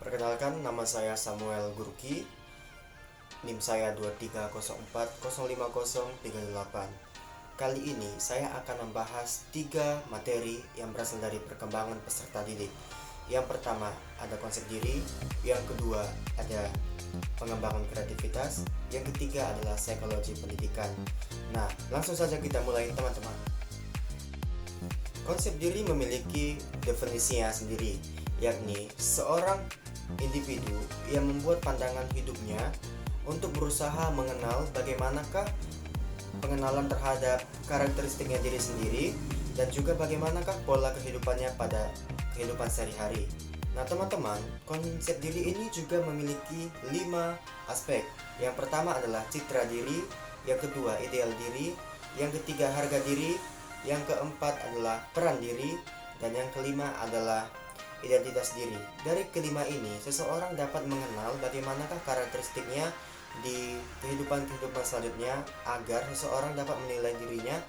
Perkenalkan, nama saya Samuel Gurki. NIM saya 230405038. Kali ini saya akan membahas 3 materi yang berasal dari perkembangan peserta didik. Yang pertama ada konsep diri, yang kedua ada pengembangan kreativitas, yang ketiga adalah psikologi pendidikan. Nah, langsung saja kita mulai teman-teman. Konsep diri memiliki definisinya sendiri, yakni seorang individu yang membuat pandangan hidupnya untuk berusaha mengenal bagaimanakah pengenalan terhadap karakteristiknya diri sendiri dan juga bagaimanakah pola kehidupannya pada kehidupan sehari-hari. Nah teman-teman, konsep diri ini juga memiliki 5 aspek. Yang pertama adalah citra diri, yang kedua ideal diri, yang ketiga harga diri, yang keempat adalah peran diri, dan yang kelima adalah identitas diri. Dari kelima ini, seseorang dapat mengenal bagaimanakah karakteristiknya di kehidupan selanjutnya agar seseorang dapat menilai dirinya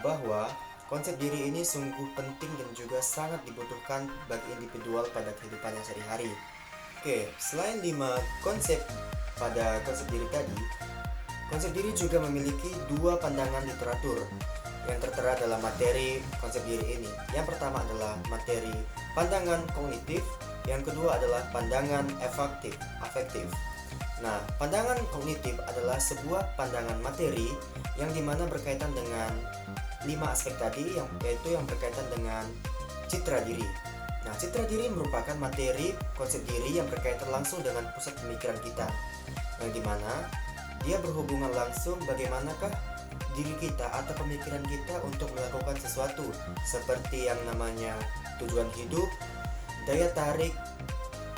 bahwa konsep diri ini sungguh penting dan juga sangat dibutuhkan bagi individual pada kehidupannya sehari-hari. Oke, selain 5 konsep pada konsep diri tadi, konsep diri juga memiliki 2 pandangan literatur yang tertera dalam materi konsep diri ini. Yang pertama adalah materi pandangan kognitif, yang kedua adalah pandangan afektif. Nah, pandangan kognitif adalah sebuah pandangan materi yang dimana berkaitan dengan 5 aspek tadi, yaitu yang berkaitan dengan citra diri. Nah, citra diri merupakan materi konsep diri yang berkaitan langsung dengan pusat pemikiran kita, yang dimana dia berhubungan langsung bagaimanakah diri kita atau pemikiran kita untuk melakukan sesuatu, seperti yang namanya tujuan hidup, daya tarik,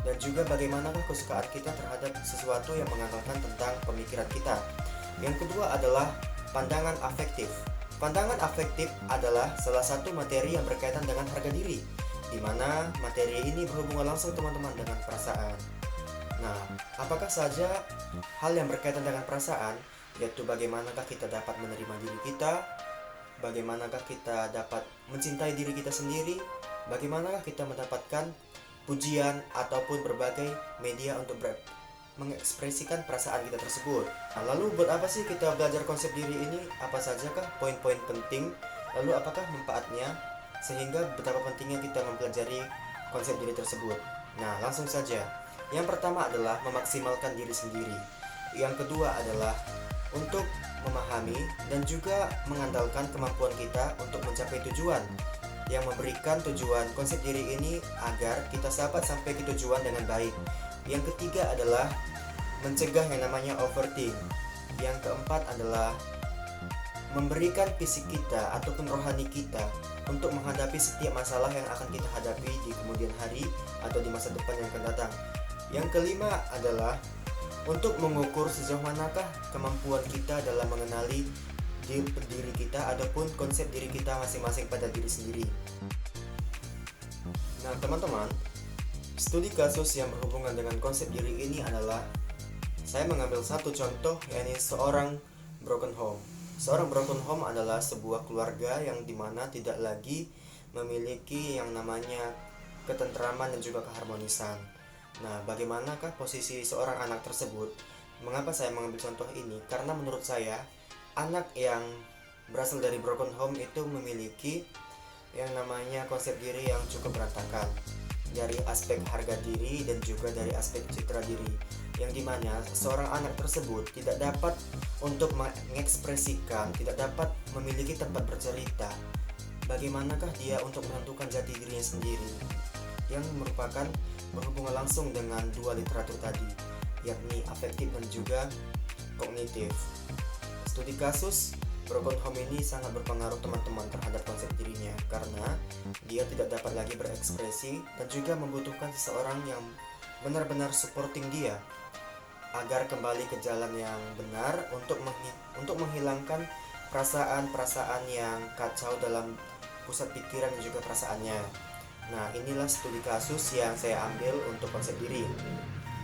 dan juga bagaimanakah kesukaan kita terhadap sesuatu yang mengandalkan tentang pemikiran kita. Yang kedua adalah pandangan afektif. Pandangan afektif adalah salah satu materi yang berkaitan dengan harga diri, di mana materi ini berhubungan langsung teman-teman dengan perasaan. Nah, apakah saja hal yang berkaitan dengan perasaan, yaitu bagaimanakah kita dapat menerima diri kita, bagaimanakah kita dapat mencintai diri kita sendiri, bagaimanakah kita mendapatkan pujian ataupun berbagai media untuk mengekspresikan perasaan kita tersebut. Nah, lalu buat apa sih kita belajar konsep diri ini? Apa sajakah poin-poin penting? Lalu apakah manfaatnya? Sehingga betapa pentingnya kita mempelajari konsep diri tersebut. Nah, langsung saja. Yang pertama adalah memaksimalkan diri sendiri. Yang kedua adalah untuk memahami dan juga mengandalkan kemampuan kita untuk mencapai tujuan, yang memberikan tujuan konsep diri ini agar kita dapat sampai ke tujuan dengan baik. Yang ketiga adalah mencegah yang namanya overthink. Yang keempat adalah memberikan fisik kita ataupun rohani kita untuk menghadapi setiap masalah yang akan kita hadapi di kemudian hari atau di masa depan yang akan datang. Yang kelima adalah untuk mengukur sejauh manakah kemampuan kita dalam mengenali diri kita ataupun konsep diri kita masing-masing pada diri sendiri. Nah teman-teman, studi kasus yang berhubungan dengan konsep diri ini adalah saya mengambil satu contoh, yakni seorang broken home. Seorang broken home adalah sebuah keluarga yang dimana tidak lagi memiliki yang namanya ketentraman dan juga keharmonisan. Nah, bagaimanakah posisi seorang anak tersebut? Mengapa saya mengambil contoh ini? Karena menurut saya, anak yang berasal dari broken home itu memiliki yang namanya konsep diri yang cukup berantakan, dari aspek harga diri dan juga dari aspek citra diri, yang dimana seorang anak tersebut tidak dapat untuk mengekspresikan, tidak dapat memiliki tempat bercerita bagaimanakah dia untuk menentukan jati dirinya sendiri, yang merupakan berhubungan langsung dengan 2 literatur tadi, yakni afektif dan juga kognitif. Studi kasus broken home ini sangat berpengaruh teman-teman terhadap konsep dirinya, karena dia tidak dapat lagi berekspresi dan juga membutuhkan seseorang yang benar-benar supporting dia agar kembali ke jalan yang benar untuk menghilangkan perasaan-perasaan yang kacau dalam pusat pikiran dan juga perasaannya. Nah, inilah studi kasus yang saya ambil untuk konsep diri.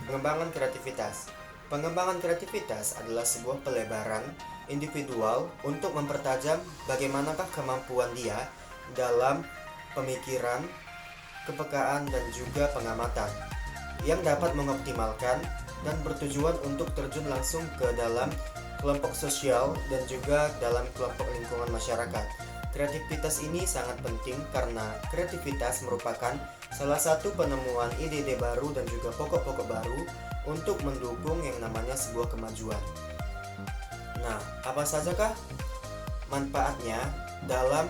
Pengembangan kreativitas. Pengembangan kreativitas adalah sebuah pelebaran individual untuk mempertajam bagaimanakah kemampuan dia dalam pemikiran, kepekaan, dan juga pengamatan yang dapat mengoptimalkan dan bertujuan untuk terjun langsung ke dalam kelompok sosial dan juga dalam kelompok lingkungan masyarakat. Kreativitas ini sangat penting karena kreativitas merupakan salah satu penemuan ide-ide baru dan juga pokok-pokok baru untuk mendukung yang namanya sebuah kemajuan. Nah, apa sajakah manfaatnya dalam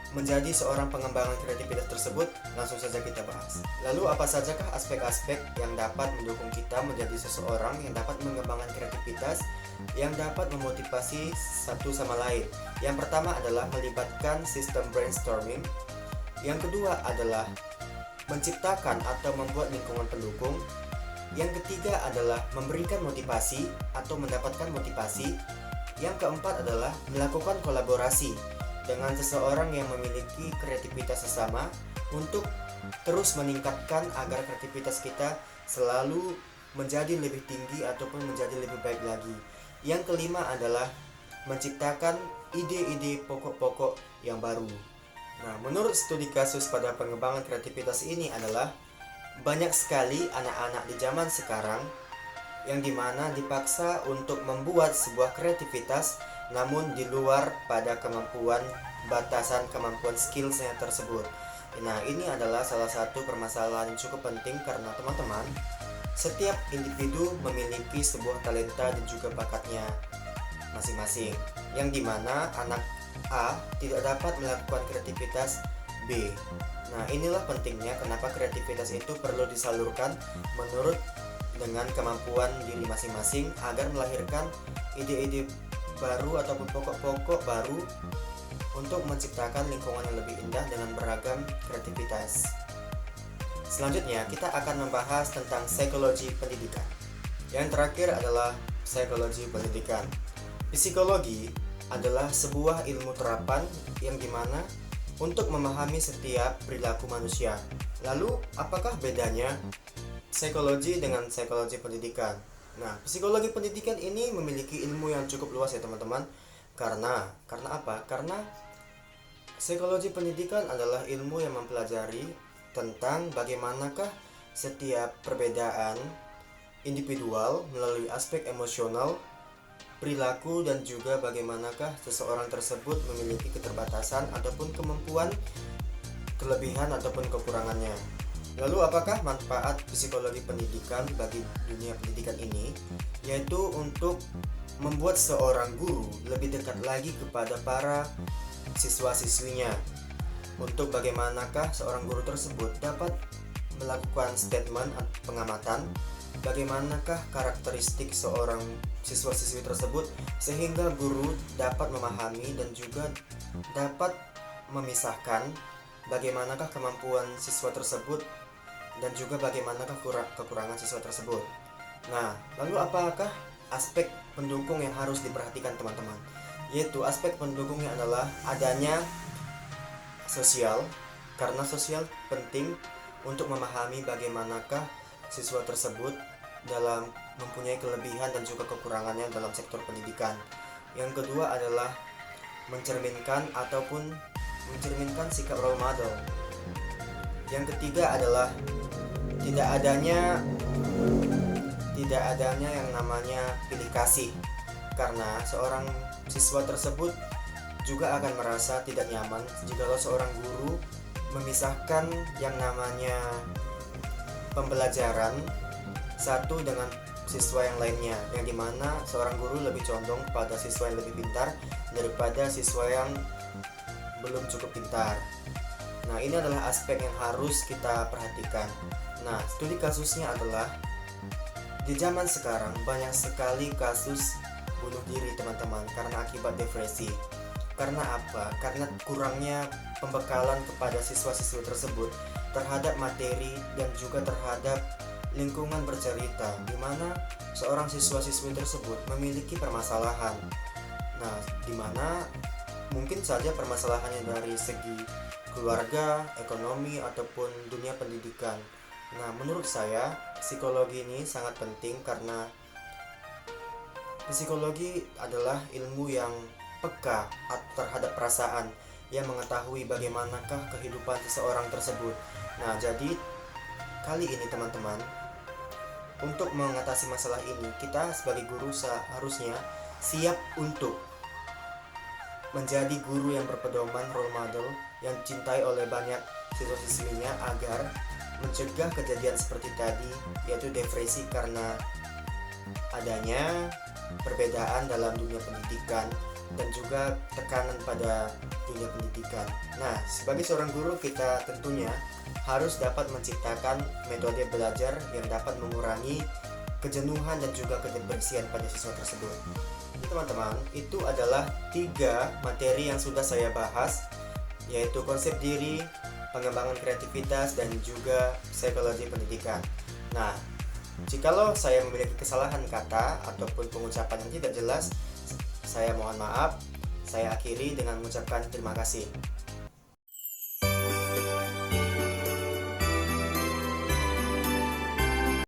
menjadi seorang pengembangan kreativitas tersebut? Langsung saja kita bahas. Lalu apa sajakah aspek-aspek yang dapat mendukung kita menjadi seseorang yang dapat mengembangkan kreativitas, yang dapat memotivasi satu sama lain? Yang pertama adalah melibatkan sistem brainstorming. Yang kedua adalah menciptakan atau membuat lingkungan pendukung. Yang ketiga adalah memberikan motivasi atau mendapatkan motivasi. Yang keempat adalah melakukan kolaborasi dengan seseorang yang memiliki kreativitas sesama untuk terus meningkatkan agar kreativitas kita selalu menjadi lebih tinggi ataupun menjadi lebih baik lagi. Yang kelima adalah menciptakan ide-ide pokok-pokok yang baru. Nah, menurut studi kasus pada pengembangan kreativitas ini adalah banyak sekali anak-anak di zaman sekarang yang dimana dipaksa untuk membuat sebuah kreativitas namun di luar pada kemampuan, batasan kemampuan skillsnya tersebut. Nah, ini adalah salah satu permasalahan yang cukup penting karena teman-teman, setiap individu memiliki sebuah talenta dan juga bakatnya masing-masing, yang dimana anak A tidak dapat melakukan kreativitas B. Nah, inilah pentingnya kenapa kreativitas itu perlu disalurkan menurut dengan kemampuan diri masing-masing agar melahirkan ide-ide baru ataupun pokok-pokok baru untuk menciptakan lingkungan yang lebih indah dengan beragam kreativitas. Selanjutnya kita akan membahas tentang psikologi pendidikan. Yang terakhir adalah psikologi pendidikan. Psikologi adalah sebuah ilmu terapan yang dimana untuk memahami setiap perilaku manusia. Lalu apakah bedanya psikologi dengan psikologi pendidikan? Nah, psikologi pendidikan ini memiliki ilmu yang cukup luas ya teman-teman. Karena apa? Karena psikologi pendidikan adalah ilmu yang mempelajari tentang bagaimanakah setiap perbedaan individual melalui aspek emosional, perilaku, dan juga bagaimanakah seseorang tersebut memiliki keterbatasan ataupun kemampuan, kelebihan ataupun kekurangannya. Lalu apakah manfaat psikologi pendidikan bagi dunia pendidikan ini? Yaitu untuk membuat seorang guru lebih dekat lagi kepada para siswa-siswinya. Untuk bagaimanakah seorang guru tersebut dapat melakukan statement pengamatan, bagaimanakah karakteristik seorang siswa-siswi tersebut sehingga guru dapat memahami dan juga dapat memisahkan bagaimanakah kemampuan siswa tersebut dan juga bagaimanakah kekurangan siswa tersebut. Nah, lalu apakah aspek pendukung yang harus diperhatikan teman-teman? Yaitu aspek pendukungnya adalah adanya sosial, karena sosial penting untuk memahami bagaimanakah siswa tersebut dalam mempunyai kelebihan dan juga kekurangannya dalam sektor pendidikan. Yang kedua adalah mencerminkan sikap role model. Yang ketiga adalah tidak adanya yang namanya pilih kasih, karena seorang siswa tersebut juga akan merasa tidak nyaman jika seorang guru memisahkan yang namanya pembelajaran satu dengan siswa yang lainnya, yang dimana seorang guru lebih condong pada siswa yang lebih pintar daripada siswa yang belum cukup pintar. Nah, ini adalah aspek yang harus kita perhatikan. Nah, studi kasusnya adalah di zaman sekarang banyak sekali kasus bunuh diri teman-teman karena akibat depresi. Karena apa? Karena kurangnya pembekalan kepada siswa-siswi tersebut terhadap materi dan juga terhadap lingkungan bercerita, di mana seorang siswa-siswi tersebut memiliki permasalahan. Nah, di mana mungkin saja permasalahannya dari segi keluarga, ekonomi, ataupun dunia pendidikan. Nah, menurut saya psikologi ini sangat penting karena psikologi adalah ilmu yang peka terhadap perasaan, yang mengetahui bagaimanakah kehidupan seseorang tersebut. Nah, jadi kali ini teman-teman, untuk mengatasi masalah ini, kita sebagai guru seharusnya siap untuk menjadi guru yang berpedoman, role model, yang dicintai oleh banyak siswa-siswinya agar mencegah kejadian seperti tadi, yaitu depresi karena adanya perbedaan dalam dunia pendidikan dan juga tekanan pada dunia pendidikan. Nah, sebagai seorang guru kita tentunya harus dapat menciptakan metode belajar yang dapat mengurangi kejenuhan dan juga kedepresian pada siswa tersebut. Jadi teman-teman, itu adalah 3 materi yang sudah saya bahas, yaitu konsep diri, pengembangan kreativitas, dan juga psikologi pendidikan. Nah, jikalau saya memiliki kesalahan kata ataupun pengucapan yang tidak jelas, saya mohon maaf. Saya akhiri dengan mengucapkan terima kasih.